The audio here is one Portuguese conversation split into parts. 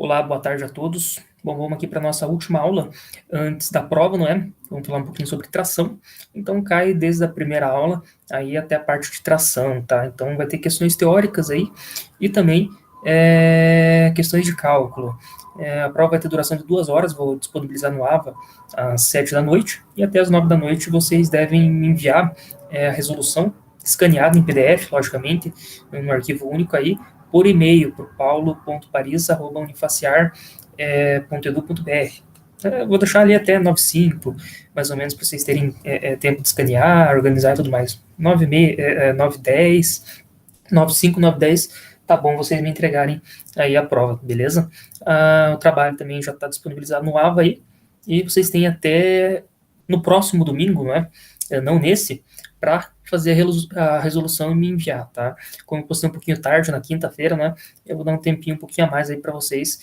Olá, boa tarde a todos. Bom, vamos aqui para a nossa última aula antes da prova, não é? Vamos falar um pouquinho sobre tração. Então, cai desde a primeira aula aí até a parte de tração, tá? Então, vai ter questões teóricas aí e também questões de cálculo. A prova vai ter duração de 2 horas, vou disponibilizar no AVA às 7 da noite e até às 9 da noite vocês devem me enviar a resolução escaneada em PDF, logicamente, num arquivo único aí, por e-mail para o paulo.paris@unifaciar.edu.br. Vou deixar ali até 9h05, mais ou menos, para vocês terem tempo de escanear, organizar e tudo mais. 9h30, 9h10, 9h05, 9h10, tá bom vocês me entregarem aí a prova, beleza? O trabalho também já está disponibilizado no AVA aí, e vocês têm até no próximo domingo, né? Não nesse, para fazer a resolução e me enviar, tá? Como eu postei um pouquinho tarde, na quinta-feira, né? Eu vou dar um tempinho um pouquinho a mais aí para vocês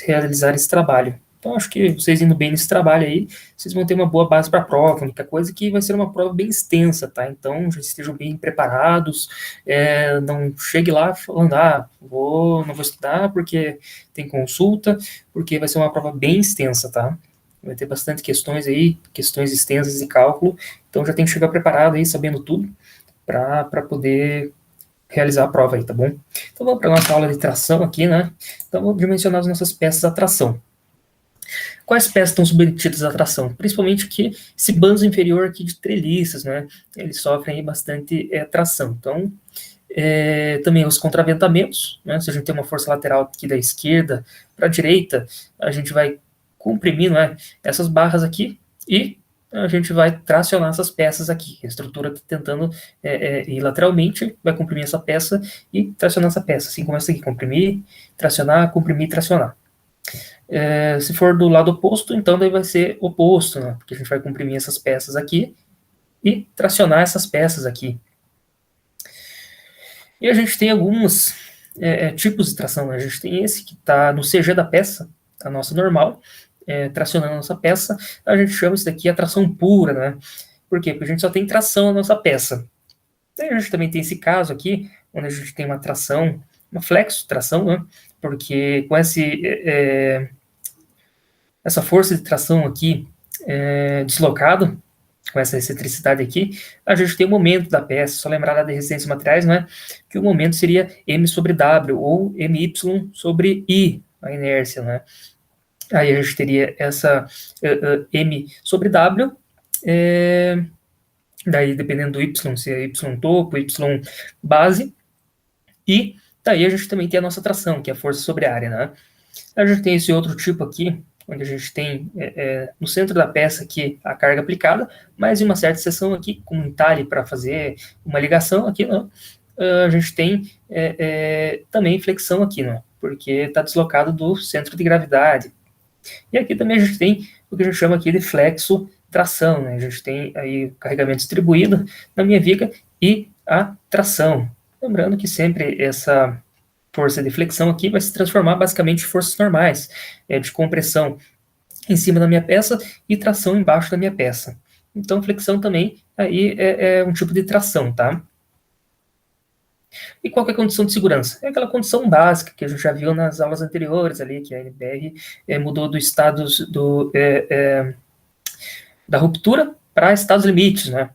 realizarem esse trabalho. Então, acho que vocês indo bem nesse trabalho aí, vocês vão ter uma boa base para a prova. A única coisa é que vai ser uma prova bem extensa, tá? Então, já estejam bem preparados. Não chegue lá falando, não vou estudar porque tem consulta, porque vai ser uma prova bem extensa, tá? Vai ter bastante questões aí, questões extensas de cálculo. Então, já tem que chegar preparado aí, sabendo tudo, para poder realizar a prova aí, tá bom? Então, vamos para a nossa aula de tração aqui, né? Então, vou dimensionar as nossas peças à tração. Quais peças estão submetidas à tração? Principalmente aqui, esse banzo inferior aqui de treliças, né? Eles sofrem aí bastante tração. Então, também os contraventamentos, né? Se a gente tem uma força lateral aqui da esquerda para a direita, a gente vai comprimir, né, essas barras aqui e a gente vai tracionar essas peças aqui. A estrutura está tentando ir lateralmente, vai comprimir essa peça e tracionar essa peça. Assim como essa aqui, comprimir, tracionar, tracionar. Se for do lado oposto, então daí vai ser oposto, né? Porque a gente vai comprimir essas peças aqui e tracionar essas peças aqui. E a gente tem alguns tipos de tração, né? A gente tem esse que está no CG da peça, a nossa normal, tracionando a nossa peça. A gente chama isso daqui a tração pura, né? Por quê? Porque a gente só tem tração na nossa peça. Daí a gente também tem esse caso aqui, onde a gente tem uma tração, uma flexo tração, né? Porque com essa força de tração aqui deslocado, com essa excentricidade aqui, a gente tem o momento da peça. Só lembrar da resistência de materiais, né? Que o momento seria M sobre W, ou MY sobre I, a inércia, né? Aí a gente teria essa M sobre W, daí dependendo do Y, se é Y topo, Y base, e daí a gente também tem a nossa tração, que é a força sobre a área, né? A gente tem esse outro tipo aqui, onde a gente tem no centro da peça aqui a carga aplicada, mas em uma certa seção aqui, com um entalhe para fazer uma ligação aqui, não. A gente tem também flexão aqui, não, porque está deslocado do centro de gravidade. E aqui também a gente tem o que a gente chama aqui de flexo tração, né? A gente tem aí o carregamento distribuído na minha viga e a tração. Lembrando que sempre essa força de flexão aqui vai se transformar basicamente em forças normais, de compressão em cima da minha peça e tração embaixo da minha peça. Então, flexão também aí é um tipo de tração, tá? E qual que é a condição de segurança? É aquela condição básica que a gente já viu nas aulas anteriores ali, que a NBR mudou do estados da ruptura para estados limites, né?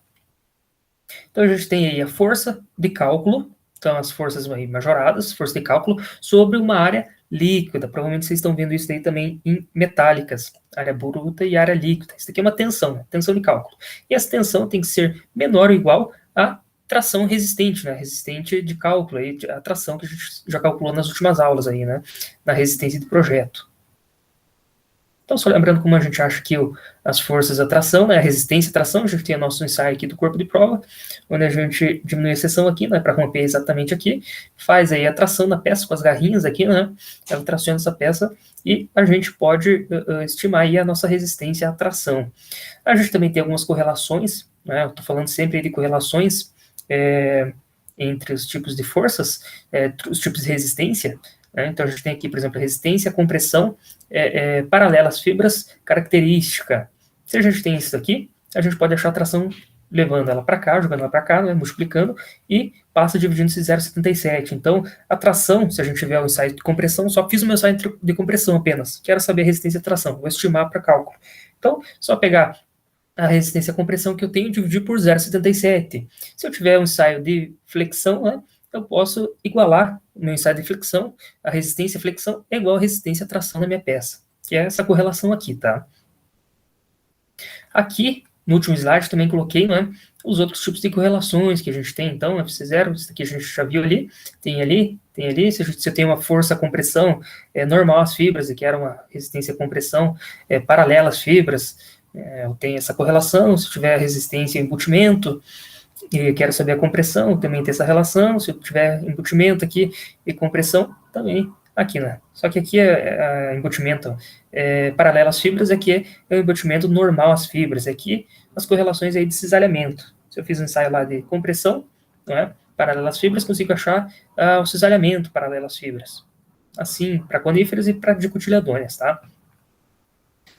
Então, a gente tem aí a força de cálculo, então as forças aí majoradas, força de cálculo, sobre uma área líquida. Provavelmente vocês estão vendo isso aí também em metálicas, área bruta e área líquida. Isso aqui é uma tensão, né? Tensão de cálculo. E essa tensão tem que ser menor ou igual a tração resistente, né? Resistente de cálculo, aí, a tração que a gente já calculou nas últimas aulas aí, né? Na resistência de projeto. Então, só lembrando como a gente acha que as forças da tração, né, a resistência à tração, a gente tem o nosso ensaio aqui do corpo de prova, onde a gente diminui a seção aqui, né, para romper exatamente aqui, faz aí a tração da peça com as garrinhas aqui, né, ela traciona essa peça e a gente pode estimar aí a nossa resistência à tração. A gente também tem algumas correlações, né, eu estou falando sempre de correlações entre os tipos de forças, os tipos de resistência, né, então a gente tem aqui, por exemplo, resistência, compressão, paralela às fibras, característica. Se a gente tem isso aqui, a gente pode achar a tração levando ela para cá, jogando ela para cá, né, multiplicando, e passa dividindo esse 0,77. Então, a tração, se a gente tiver o ensaio de compressão, só fiz o meu ensaio de compressão apenas. Quero saber a resistência de tração, vou estimar para cálculo. Então, só pegar a resistência à compressão que eu tenho e dividir por 0,77. Se eu tiver um ensaio de flexão, né, eu posso igualar o meu ensaio de flexão, a resistência à flexão é igual à resistência à tração da minha peça, que é essa correlação aqui, tá? Aqui, no último slide, também coloquei, né, os outros tipos de correlações que a gente tem. Então, FC0, isso aqui a gente já viu ali, tem ali. Se você tem uma força compressão normal às fibras, e que era uma resistência à compressão paralela às fibras, eu tenho essa correlação. Se tiver resistência a embutimento, e quero saber a compressão, também tem essa relação. Se eu tiver embutimento aqui e compressão, também aqui, né? Só que aqui é embutimento paralelo às fibras, aqui é o embutimento normal às fibras. Aqui as correlações aí de cisalhamento. Se eu fiz um ensaio lá de compressão, não é? Paralelo às fibras, consigo achar o cisalhamento paralelo às fibras. Assim, para coníferas e para dicotiledôneas, tá?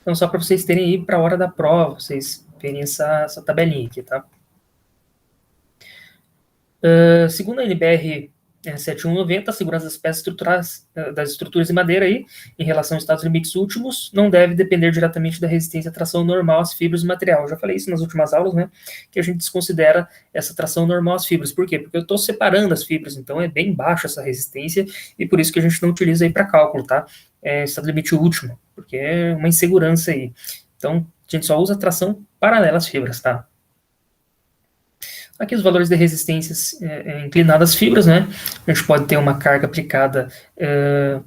Então, só para vocês terem aí para a hora da prova, vocês verem essa tabelinha aqui, tá? Segundo a NBR 7190, a segurança das peças estruturais, das estruturas de madeira aí, em relação aos estados limites últimos, não deve depender diretamente da resistência à tração normal às fibras do material. Eu já falei isso nas últimas aulas, né? Que a gente desconsidera essa tração normal às fibras. Por quê? Porque eu estou separando as fibras, então é bem baixa essa resistência, e por isso que a gente não utiliza aí para cálculo, tá? Estado limite último, porque é uma insegurança aí. Então, a gente só usa tração paralela às fibras, tá? Aqui os valores de resistências inclinadas às fibras, né? A gente pode ter uma carga aplicada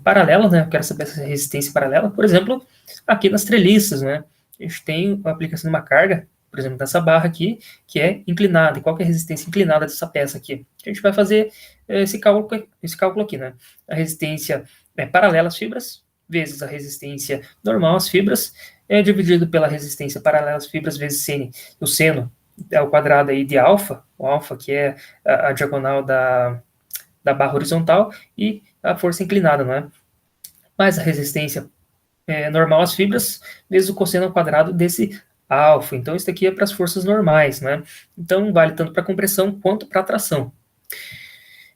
paralela, né? Eu quero saber essa resistência paralela. Por exemplo, aqui nas treliças, né? A gente tem a aplicação de uma carga, por exemplo, nessa barra aqui, que é inclinada. E qual que é a resistência inclinada dessa peça aqui? A gente vai fazer esse cálculo aqui, né? A resistência paralela às fibras, vezes a resistência normal às fibras, dividido pela resistência paralela às fibras, vezes seno. O seno é o quadrado aí de alfa, o alfa que é a diagonal da barra horizontal, e a força inclinada, não é? Mais a resistência normal às fibras, vezes o cosseno ao quadrado desse alfa. Então, isso aqui é para as forças normais, né? Então, vale tanto para compressão quanto para tração.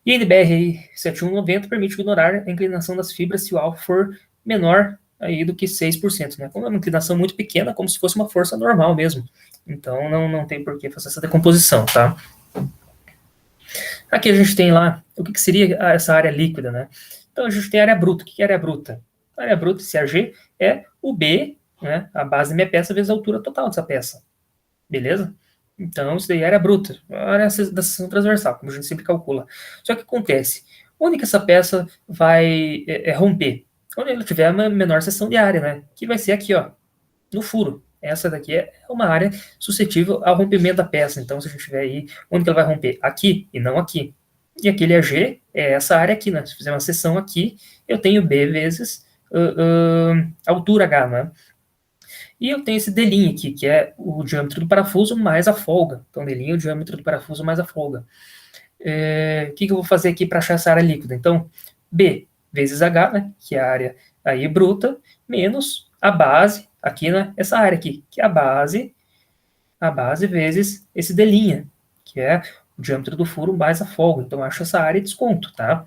E a NBR 7190 permite ignorar a inclinação das fibras se o alfa for menor aí do que 6%, né? Como é uma inclinação muito pequena, como se fosse uma força normal mesmo. Então, não tem por que fazer essa decomposição, tá? Aqui a gente tem lá, o que seria essa área líquida, né? Então, a gente tem a área bruta. O que é a área bruta? A área bruta, esse AG, é o B, né? A base da minha peça vezes a altura total dessa peça. Beleza? Então, isso daí é área bruta, a área da seção transversal, como a gente sempre calcula. Só que acontece, onde que essa peça vai romper? Onde ela tiver uma menor seção de área, né? Que vai ser aqui, ó, no furo. Essa daqui é uma área suscetível ao rompimento da peça. Então, se a gente tiver aí, onde que ela vai romper? Aqui e não aqui. E aquele AG é essa área aqui, né? Se fizer uma seção aqui, eu tenho B vezes altura H, né? E eu tenho esse D' aqui, que é o diâmetro do parafuso mais a folga. Então, D' é o diâmetro do parafuso mais a folga. O que eu vou fazer aqui para achar essa área líquida? Então, B vezes H, né, que é a área aí bruta, menos a base, aqui, né, essa área aqui, que é a base vezes esse D', que é o diâmetro do furo mais a folga. Então, eu acho essa área e desconto, tá?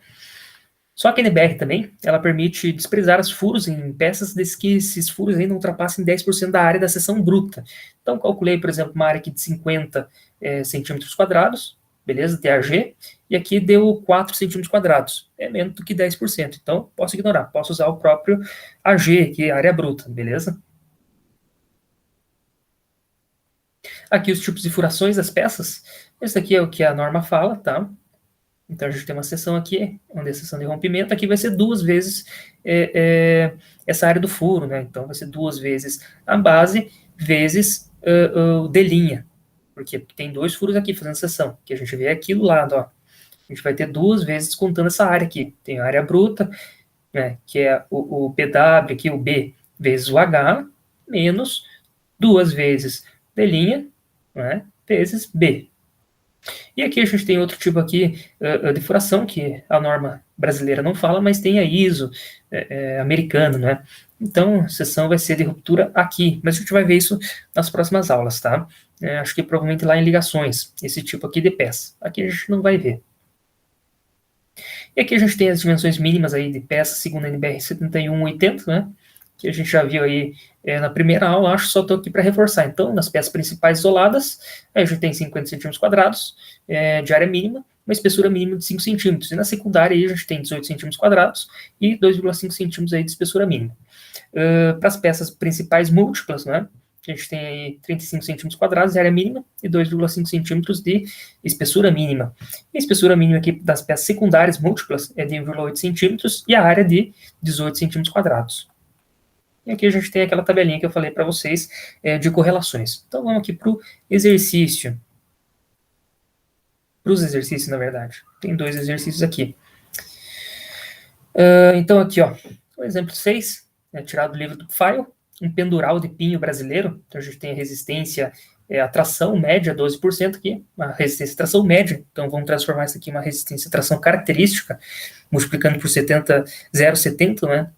Só que a NBR também, ela permite desprezar os furos em peças desde que esses furos aí não ultrapassem 10% da área da seção bruta. Então, calculei, por exemplo, uma área aqui de 50 centímetros quadrados, beleza, TAG, e aqui deu 4 centímetros quadrados, é menos do que 10%. Então, posso ignorar, posso usar o próprio AG, que é a área bruta, beleza? Aqui os tipos de furações das peças, esse aqui é o que a norma fala, tá? Então, a gente tem uma seção aqui, onde é a seção de rompimento, aqui vai ser 2 vezes essa área do furo, né? Então, vai ser 2 vezes a base, vezes o D', porque tem 2 furos aqui fazendo seção, que a gente vê aqui do lado, ó. A gente vai ter 2 vezes contando essa área aqui. Tem a área bruta, né, que é o PW, aqui o B, vezes o H, menos 2 vezes D', né, vezes B. E aqui a gente tem outro tipo aqui de furação, que a norma brasileira não fala, mas tem a ISO americana, né? Então, a sessão vai ser de ruptura aqui, mas a gente vai ver isso nas próximas aulas, tá? Acho que provavelmente lá em ligações, esse tipo aqui de peça. Aqui a gente não vai ver. E aqui a gente tem as dimensões mínimas aí de peça, segundo a NBR 7180, né? Que a gente já viu aí na primeira aula, acho, só estou aqui para reforçar. Então, nas peças principais isoladas, a gente tem 50 centímetros quadrados de área mínima, uma espessura mínima de 5 centímetros. E na secundária aí a gente tem 18 centímetros quadrados e 2,5 centímetros aí de espessura mínima. Para as peças principais múltiplas, né? A gente tem aí 35 centímetros quadrados de área mínima e 2,5 centímetros de espessura mínima. E a espessura mínima aqui das peças secundárias múltiplas é de 1,8 centímetros e a área de 18 centímetros quadrados. E aqui a gente tem aquela tabelinha que eu falei para vocês de correlações. Então vamos aqui para o exercício. Para os exercícios, na verdade. Tem 2 exercícios aqui. Então aqui, ó, o exemplo 6, tirado do livro do File, um pendural de pinho brasileiro. Então a gente tem a resistência, a tração média, 12% aqui, uma resistência tração média. Então vamos transformar isso aqui em uma resistência tração característica, multiplicando por 0,70, né?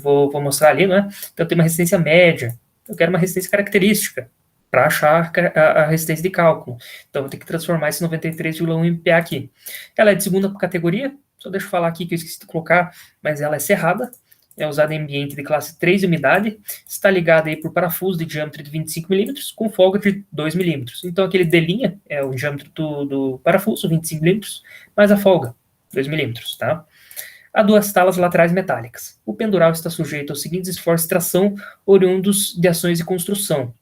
Vou mostrar ali, né? Então tem uma resistência média. Eu quero uma resistência característica para achar a resistência de cálculo. Então vou ter que transformar esse 93,1 MPa aqui. Ela é de segunda categoria. Só deixa eu falar aqui que eu esqueci de colocar, mas ela é cerrada, é usada em ambiente de classe 3 de umidade, está ligada aí por parafuso de diâmetro de 25 milímetros com folga de 2 milímetros. Então aquele D' é o diâmetro do parafuso, 25 milímetros, mais a folga, 2 milímetros, tá? Há 2 talas laterais metálicas. O pendural está sujeito aos seguintes esforços de tração oriundos de ações de construção.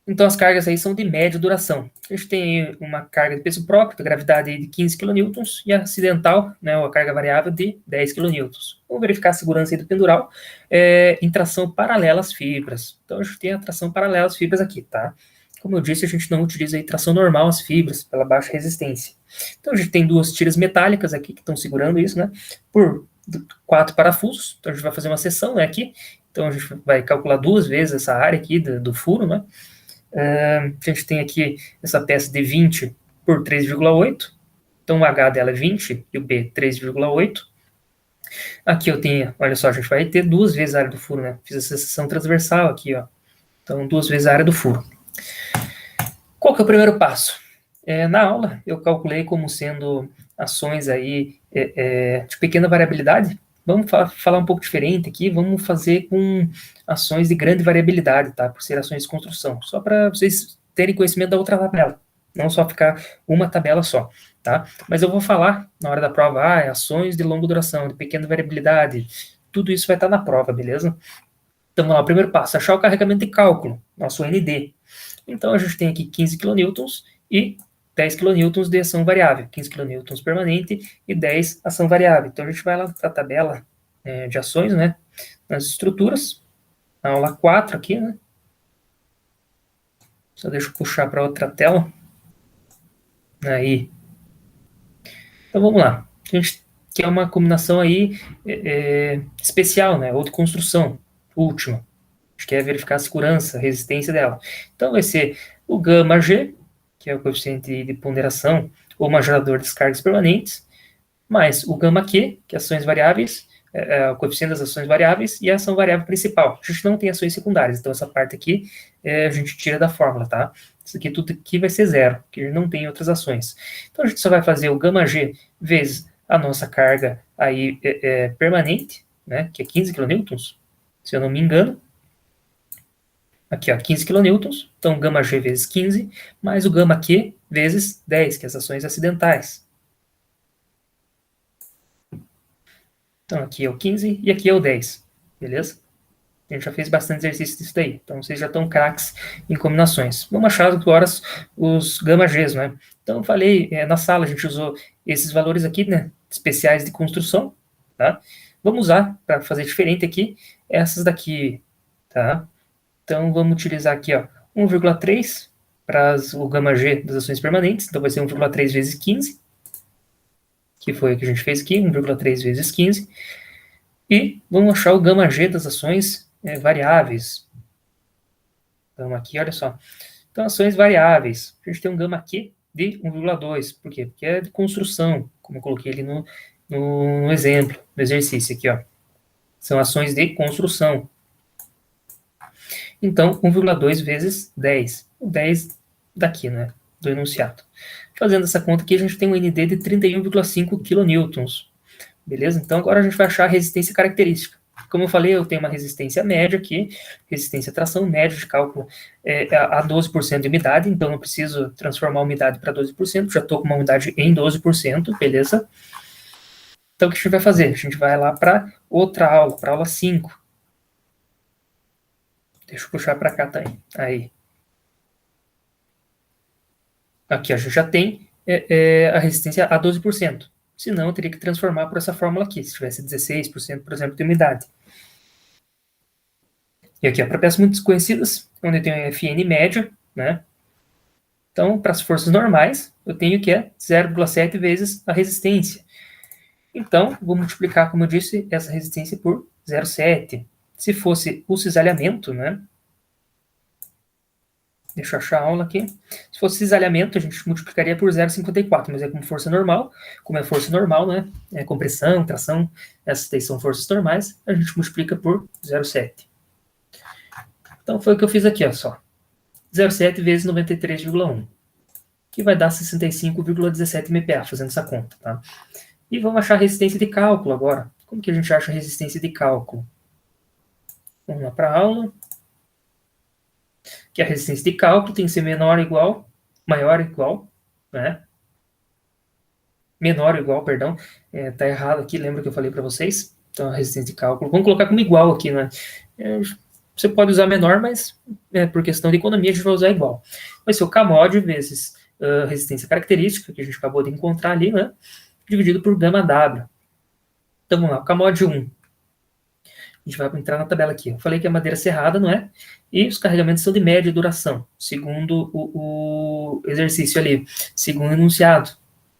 Então, as cargas aí são de média duração. A gente tem uma carga de peso próprio, de gravidade de 15 kN, e a acidental, né, ou a carga variável, de 10 kN. Vamos verificar a segurança aí do pendural em tração paralela às fibras. Então, a gente tem a tração paralela às fibras aqui, tá? Como eu disse, a gente não utiliza aí tração normal às fibras, pela baixa resistência. Então, a gente tem 2 tiras metálicas aqui que estão segurando isso, né? Por 4 parafusos. Então, a gente vai fazer uma seção, né, aqui. Então, a gente vai calcular 2 vezes essa área aqui do furo, né? A gente tem aqui essa peça de 20 por 3,8. Então, o H dela é 20 e o B 3,8. Aqui eu tenho, olha só, a gente vai ter 2 vezes a área do furo, né? Fiz essa seção transversal aqui, ó. Então, 2 vezes a área do furo. Qual que é o primeiro passo? Na aula, eu calculei como sendo ações aí de pequena variabilidade. Vamos falar um pouco diferente aqui, vamos fazer com ações de grande variabilidade, tá? Por ser ações de construção. Só para vocês terem conhecimento da outra tabela. Não só ficar uma tabela só, tá? Mas eu vou falar na hora da prova, ações de longa duração, de pequena variabilidade. Tudo isso vai estar na prova, beleza? Então, vamos lá, o primeiro passo, achar o carregamento de cálculo, nosso ND. Então, a gente tem aqui 15 kN e 10 kN de ação variável, 15 kN permanente e 10 ação variável. Então, a gente vai lá para a tabela de ações, né, nas estruturas, na aula 4 aqui, né. Só deixa eu puxar para outra tela. Aí. Então, vamos lá. A gente quer uma combinação aí especial, né, ou de construção, última. A gente quer verificar a segurança, a resistência dela. Então, vai ser o gama G, que é o coeficiente de ponderação, ou majorador das cargas permanentes, mais o gama Q, que é ações variáveis, o coeficiente das ações variáveis, e a ação variável principal. A gente não tem ações secundárias, então essa parte aqui a gente tira da fórmula, tá? Isso aqui, tudo aqui vai ser zero, porque a gente não tem outras ações. Então a gente só vai fazer o gama G vezes a nossa carga aí permanente, né, que é 15 kN, se eu não me engano. Aqui, ó, 15 kN, então gama G vezes 15, mais o gama Q vezes 10, que é as ações acidentais. Então aqui é o 15 e aqui é o 10, beleza? A gente já fez bastante exercício disso daí, então vocês já estão craques em combinações. Vamos achar agora os gama Gs, né? Então eu falei, na sala a gente usou esses valores aqui, né, especiais de construção, tá? Vamos usar, para fazer diferente aqui, essas daqui, tá? Então, vamos utilizar aqui, ó, 1,3 para o gama G das ações permanentes. Então, vai ser 1,3 vezes 15, que foi o que a gente fez aqui, 1,3 vezes 15. E vamos achar o gama G das ações variáveis. Então, aqui, olha só. Então, ações variáveis. A gente tem um gama Q de 1,2. Por quê? Porque é de construção, como eu coloquei ali no exemplo, no exercício aqui, ó. São ações de construção. Então, 1,2 vezes 10. O 10 daqui, né? Do enunciado. Fazendo essa conta aqui, a gente tem um ND de 31,5 kN. Beleza? Então, agora a gente vai achar a resistência característica. Como eu falei, eu tenho uma resistência média aqui, resistência à tração média de cálculo a 12% de umidade, então eu preciso transformar a umidade para 12%, já estou com uma umidade em 12%, beleza? Então, o que a gente vai fazer? A gente vai lá para outra aula, para aula 5. Deixa eu puxar para cá também. Aí. Aqui a gente já tem a resistência a 12%. Senão, eu teria que transformar por essa fórmula aqui, se tivesse 16%, por exemplo, de umidade. E aqui, para peças muito desconhecidas, onde eu tenho a Fn média, né? Então, para as forças normais, eu tenho que é 0,7 vezes a resistência. Então, vou multiplicar, como eu disse, essa resistência por 0,7. Se fosse o cisalhamento, né? Deixa eu achar a aula aqui. Se fosse cisalhamento, a gente multiplicaria por 0,54, mas é como força normal. Como é força normal, né? É compressão, tração, essas daí são forças normais, a gente multiplica por 0,7. Então, foi o que eu fiz aqui, ó, só. 0,7 vezes 93,1, que vai dar 65,17 MPa, fazendo essa conta, tá? E vamos achar a resistência de cálculo agora. Como que a gente acha a resistência de cálculo? Vamos lá para a aula. Que a resistência de cálculo tem que ser menor ou igual, maior ou igual, né? Menor ou igual, perdão. Tá errado aqui, lembra que eu falei para vocês? Então, a resistência de cálculo. Vamos colocar como igual aqui, né? Você pode usar menor, mas por questão de economia a gente vai usar igual. Vai ser o Kmod vezes resistência característica, que a gente acabou de encontrar ali, né? Dividido por gama W. Então, vamos lá, o Kmod 1. A gente vai entrar na tabela aqui. Eu falei que é madeira serrada, não é? E os carregamentos são de média duração, segundo o exercício ali, segundo o enunciado.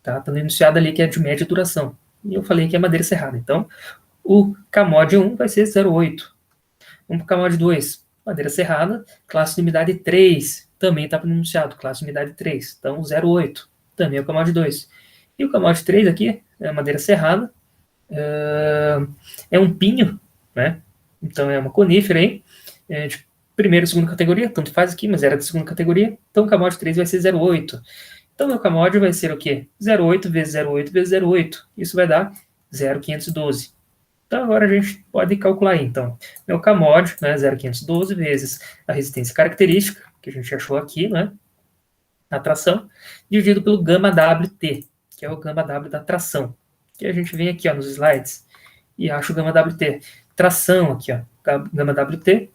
Tá no enunciado ali que é de média duração. E eu falei que é madeira serrada. Então, o Kmod 1 vai ser 0,8. Vamos para o Kmod 2. Madeira serrada, classe de umidade 3. Também está para o enunciado, classe de umidade 3. Então, 0,8. Também é o Kmod 2. E o Kmod 3 aqui é madeira serrada. É um pinho, né? Então é uma conífera aí, de primeira e segunda categoria, tanto faz aqui, mas era de segunda categoria. Então o Kmod 3 vai ser 0,8. Então meu Kmod vai ser o quê? 0,8 vezes 0,8 vezes 0,8. Isso vai dar 0,512. Então agora a gente pode calcular aí. Então, meu Kmod, né, 0,512 vezes a resistência característica, que a gente achou aqui, né? A tração, dividido pelo gama WT, que é o gama W da tração. Que a gente vem aqui, ó, nos slides e acha o gama WT. Tração aqui, ó, gama WT,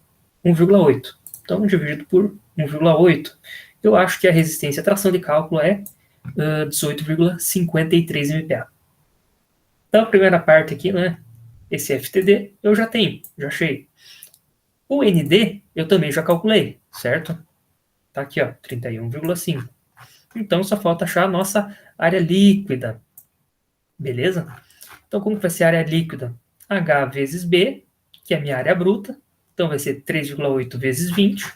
1,8. Então, dividido por 1,8, eu acho que a resistência à tração de cálculo é 18,53 MPa. Então, a primeira parte aqui, né, esse FTD, eu já tenho, já achei. O ND, eu também já calculei, certo? Tá aqui, ó, 31,5. Então, só falta achar a nossa área líquida. Beleza? Então, como vai ser a área líquida? H vezes B, que é a minha área bruta. Então, vai ser 3,8 vezes 20.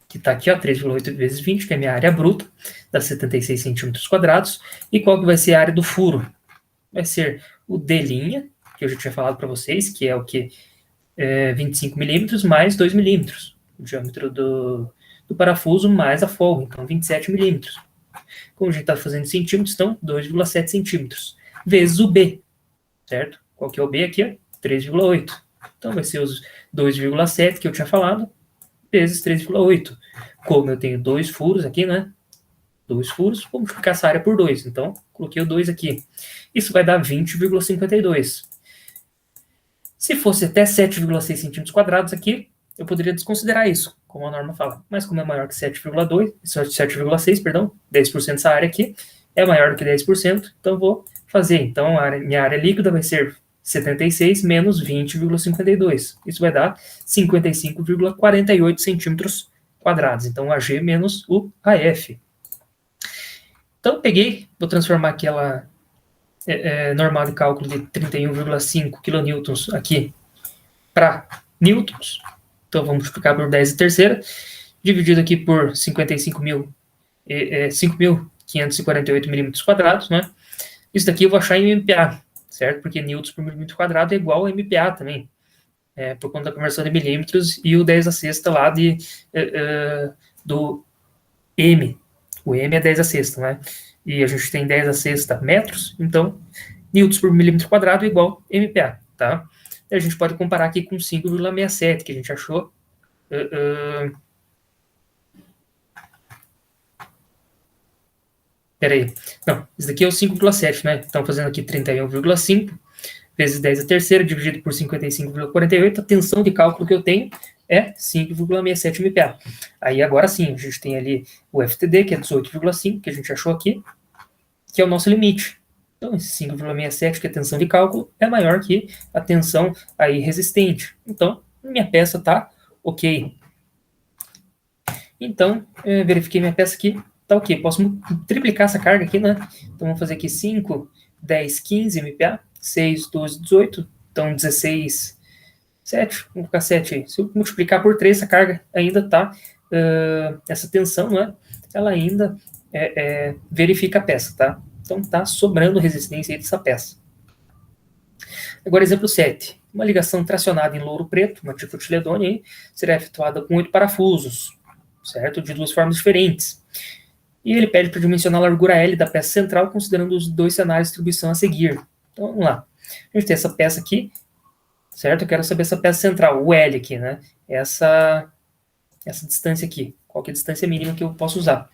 Que está aqui, ó, 3,8 vezes 20, que é a minha área bruta, dá 76 centímetros quadrados. E qual que vai ser a área do furo? Vai ser o D', que eu já tinha falado para vocês, que é o que? 25 milímetros mais 2 milímetros. O diâmetro do parafuso mais a folga, então 27 milímetros. Como a gente está fazendo centímetros, então 2,7 centímetros. Vezes o B, certo? Qual que é o B aqui? 3,8. Então vai ser os 2,7 que eu tinha falado, vezes 3,8. Como eu tenho dois furos aqui, né? Dois furos, vou multiplicar essa área por 2. Então, coloquei o 2 aqui. Isso vai dar 20,52. Se fosse até 7,6 centímetros quadrados aqui, eu poderia desconsiderar isso, como a norma fala. Mas como é maior que 7,6, perdão, 10% dessa área aqui, é maior do que 10%, então eu vou fazer. Então, minha área líquida vai ser 76 menos 20,52. Isso vai dar 55,48 centímetros quadrados. Então, AG menos o AF. Então, peguei, vou transformar aquela normal de cálculo de 31,5 kN aqui para newtons. Então, vamos multiplicar por 10 a terceira, dividido aqui por 5.548 milímetros quadrados, né? Isso daqui eu vou achar em MPa, certo? Porque newtons por milímetro quadrado é igual a MPa também, por conta da conversão de milímetros e o 10 a sexta lá do M. O M é 10 a sexta, né? E a gente tem 10 a sexta metros, então newtons por milímetro quadrado é igual a MPa, tá? E a gente pode comparar aqui com 5,67 que a gente achou. Peraí. Não, isso daqui é o 5,7, né? Estamos fazendo aqui 31,5 vezes 10 a terceira, dividido por 55,48. A tensão de cálculo que eu tenho é 5,67 MPa. Aí agora sim, a gente tem ali o FTD, que é 18,5, que a gente achou aqui, que é o nosso limite. Então, esse 5,67, que é a tensão de cálculo, é maior que a tensão aí resistente. Então, minha peça está ok. Então, verifiquei minha peça aqui, tá ok. Posso triplicar essa carga aqui, né? Então, vamos fazer aqui 5, 10, 15 MPa, 6, 12, 18, então 16, 7, vamos colocar 7 aí. Se eu multiplicar por 3, essa carga ainda tá, essa tensão, né? Ela ainda verifica a peça, tá? Então, tá sobrando resistência aí dessa peça. Agora, exemplo 7. Uma ligação tracionada em louro preto, uma dicotiledônia aí, será efetuada com 8 parafusos, certo? De duas formas diferentes. E ele pede para dimensionar a largura L da peça central, considerando os dois cenários de distribuição a seguir. Então, vamos lá. A gente tem essa peça aqui, certo? Eu quero saber essa peça central, o L aqui, né? Essa distância aqui. Qual que é a distância mínima que eu posso usar?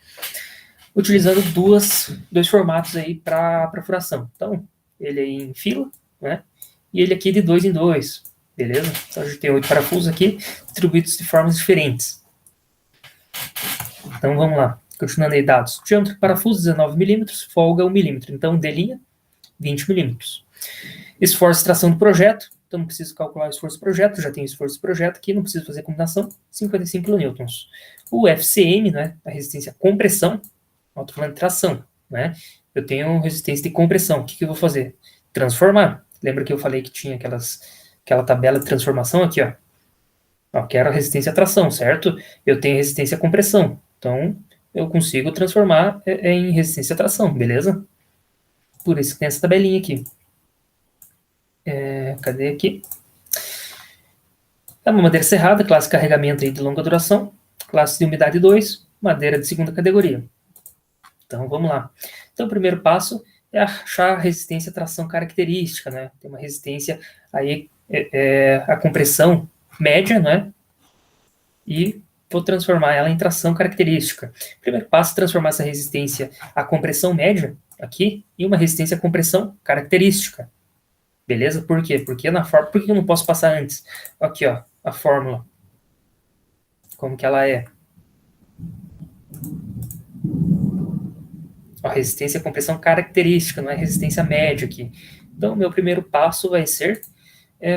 Utilizando dois formatos aí para furação. Então, ele aí em fila, né? E ele aqui de 2 em 2, beleza? Então, a gente tem 8 parafusos aqui, distribuídos de formas diferentes. Então, vamos lá. Continuando aí dados. Diâmetro do parafuso, 19 milímetros, folga 1 milímetro. Então, D', 20 milímetros. Esforço de tração do projeto. Então, não preciso calcular o esforço do projeto, já tenho o esforço do projeto aqui, não preciso fazer combinação, 55 kN. O FCM, né, a resistência à compressão, eu estou falando de tração, né? Eu tenho resistência de compressão. O que eu vou fazer? Transformar. Lembra que eu falei que tinha aquela tabela de transformação aqui, ó? Eu quero a resistência à tração, certo? Eu tenho resistência à compressão. Então, eu consigo transformar em resistência à tração, beleza? Por isso que tem essa tabelinha aqui. Cadê aqui? É uma madeira serrada, classe de carregamento aí de longa duração, classe de umidade 2, madeira de segunda categoria. Então, vamos lá. Então, o primeiro passo é achar a resistência à tração característica, né? Tem uma resistência aí, a compressão média, né? E vou transformar ela em tração característica. Primeiro passo é transformar essa resistência à compressão média, aqui, em uma resistência à compressão característica. Beleza? Por quê? Porque na fórmula, por que eu não posso passar antes? Aqui, ó, a fórmula. Como que ela é? A resistência à compressão característica, não é resistência média aqui. Então, meu primeiro passo vai ser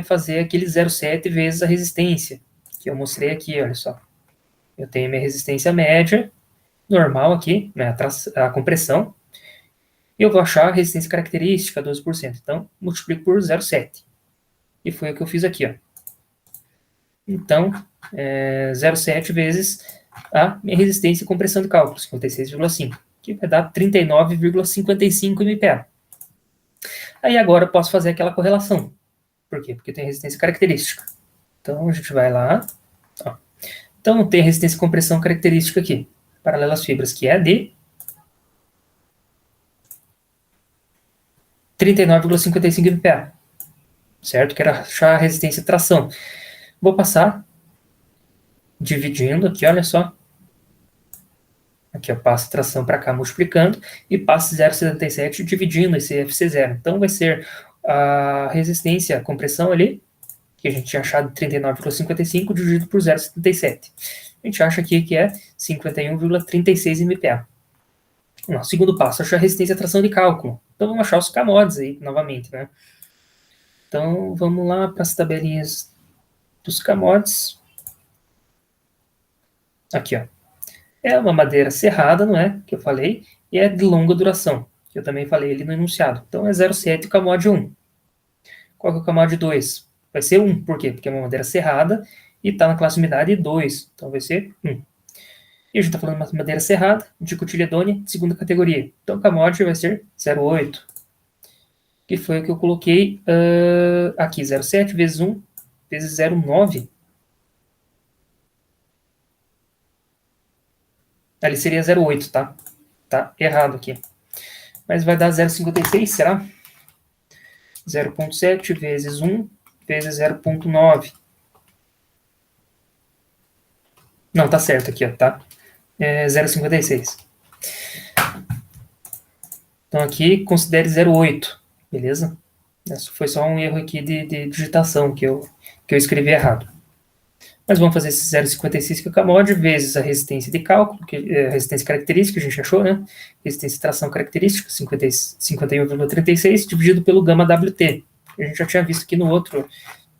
fazer aquele 0,7 vezes a resistência, que eu mostrei aqui, olha só. Eu tenho minha resistência média, normal aqui, né, a compressão, e eu vou achar a resistência característica, 12%. Então, multiplico por 0,7. E foi o que eu fiz aqui, ó. Então, 0,7 vezes a minha resistência e compressão de cálculo, 56,5, que vai dar 39,55 MPa. Aí agora eu posso fazer aquela correlação. Por quê? Porque tem resistência característica. Então, a gente vai lá. Ó. Então, tem a resistência e compressão característica aqui, paralela às fibras, que é de 39,55 MPa. Certo? Quero achar a resistência e tração. Vou passar dividindo aqui, olha só. Aqui eu passo a tração para cá multiplicando e passo 0,77 dividindo esse FC0. Então vai ser a resistência, a compressão ali, que a gente tinha achado 39,55 dividido por 0,77. A gente acha aqui que é 51,36 MPa. No segundo passo, achar a resistência à tração de cálculo. Então vamos achar os K-mods aí novamente, né? Então vamos lá para as tabelinhas dos K-mods. Aqui, ó. É uma madeira serrada, não é? Que eu falei. E é de longa duração, que eu também falei ali no enunciado. Então é 0,7 o K-mod 1. Qual que é o K-mod 2? Vai ser 1. Por quê? Porque é uma madeira serrada e está na classe umidade 2. Então vai ser 1. E a gente está falando de uma madeira serrada, de cotiledônia, de segunda categoria. Então o K-mod vai ser 0,8. que foi o que eu coloquei aqui, 0,7 vezes 1 vezes 0,9. Ali seria 0,8, tá? Tá errado aqui. Mas vai dar 0,56, será? 0,7 vezes 1 vezes 0,9. Não, tá certo aqui, ó, tá? É 0,56. Então aqui considere 0,8, beleza? Isso foi só um erro aqui de digitação que eu escrevi errado. Mas vamos fazer esse 0,56 que é o mod vezes a resistência de cálculo, a resistência característica, a gente achou, né? Resistência de tração característica, 51,36, dividido pelo gama WT. A gente já tinha visto aqui no outro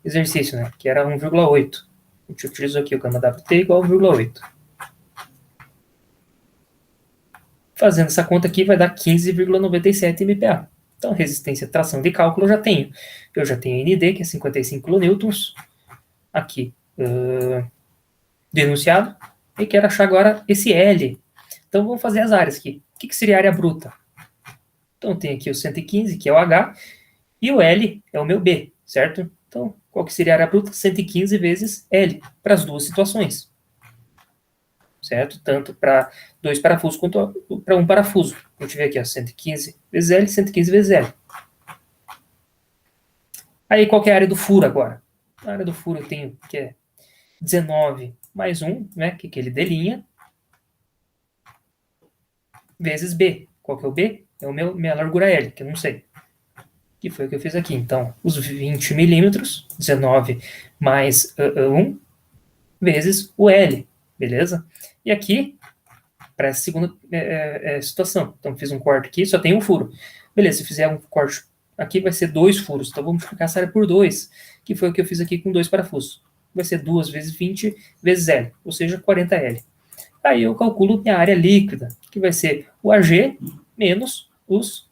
exercício, né? Que era 1,8. A gente utilizou aqui o gama WT igual a 1,8. Fazendo essa conta aqui vai dar 15,97 MPa. Então, resistência de tração de cálculo eu já tenho. Eu já tenho a ND, que é 55 kN, aqui denunciado, e quero achar agora esse L. Então, vamos fazer as áreas aqui. O que seria a área bruta? Então, tem aqui o 115, que é o H, e o L é o meu B, certo? Então, qual que seria a área bruta? 115 vezes L, para as duas situações. Certo? Tanto para 2 parafusos quanto para um parafuso. A gente vê aqui, ó, 115 vezes L, 115 vezes L. Aí, qual que é a área do furo agora? A área do furo eu tenho que é 19 mais 1, né, que é aquele D', vezes B. Qual que é o B? É minha largura L, que eu não sei. Que foi o que eu fiz aqui. Então, os 20 milímetros, 19 mais 1, vezes o L, beleza? E aqui, para essa segunda situação. Então, fiz um corte aqui, só tem um furo. Beleza, se fizer um corte aqui, vai ser 2 furos. Então, vamos multiplicar essa área por 2, que foi o que eu fiz aqui com 2 parafusos. Vai ser 2 vezes 20 vezes L, ou seja, 40L. Aí eu calculo minha área líquida, que vai ser o AG menos os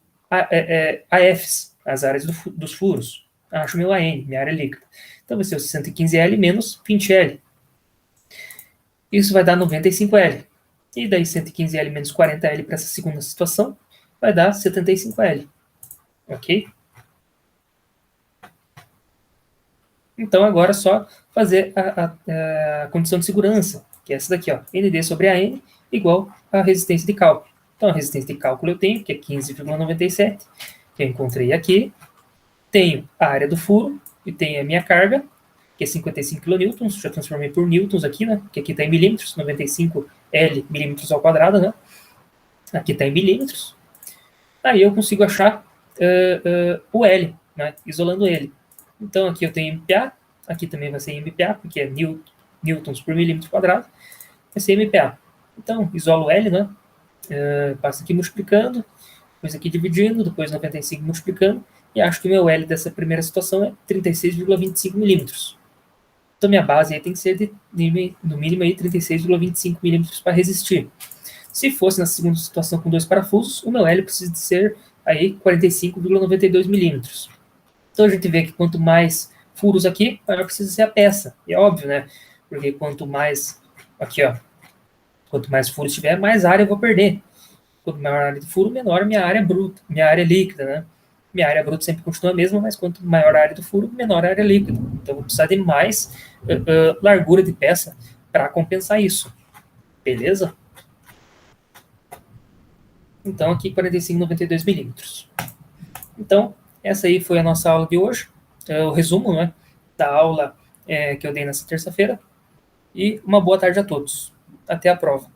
AFs, as áreas dos furos. Acho meu AN, minha área líquida. Então vai ser o 115L menos 20L. Isso vai dar 95L. E daí 115L menos 40L para essa segunda situação vai dar 75L. Ok? Então agora é só fazer a condição de segurança, que é essa daqui, ó, ND sobre AN igual a resistência de cálculo. Então a resistência de cálculo eu tenho, que é 15,97, que eu encontrei aqui. Tenho a área do furo e tenho a minha carga, que é 55 kN, já transformei por newtons aqui, né? Que aqui está em milímetros, 95 L milímetros ao quadrado, né? Aqui está em milímetros. Aí eu consigo achar o L, né? Isolando ele. Então aqui eu tenho MPa, aqui também vai ser MPa, porque é newtons por milímetro quadrado, vai ser MPa. Então, isolo L, né? Passo aqui multiplicando, depois aqui dividindo, depois 95 multiplicando, e acho que o meu L dessa primeira situação é 36,25 milímetros. Então minha base aí tem que ser no mínimo aí 36,25 milímetros para resistir. Se fosse na segunda situação com 2 parafusos, o meu L precisa de ser aí 45,92 milímetros. Então a gente vê que quanto mais furos aqui, maior precisa ser a peça. E é óbvio, né? Porque quanto mais aqui, ó, quanto mais furos tiver, mais área eu vou perder. Quanto maior a área de furo, menor minha área bruta, minha área líquida, né? Minha área bruta sempre continua a mesma, mas quanto maior a área do furo, menor a área líquida. Então eu vou precisar de mais largura de peça para compensar isso. Beleza? Então aqui 45,92 milímetros. Então, essa aí foi a nossa aula de hoje. O resumo, né, da aula que eu dei nessa terça-feira. E uma boa tarde a todos. Até a prova.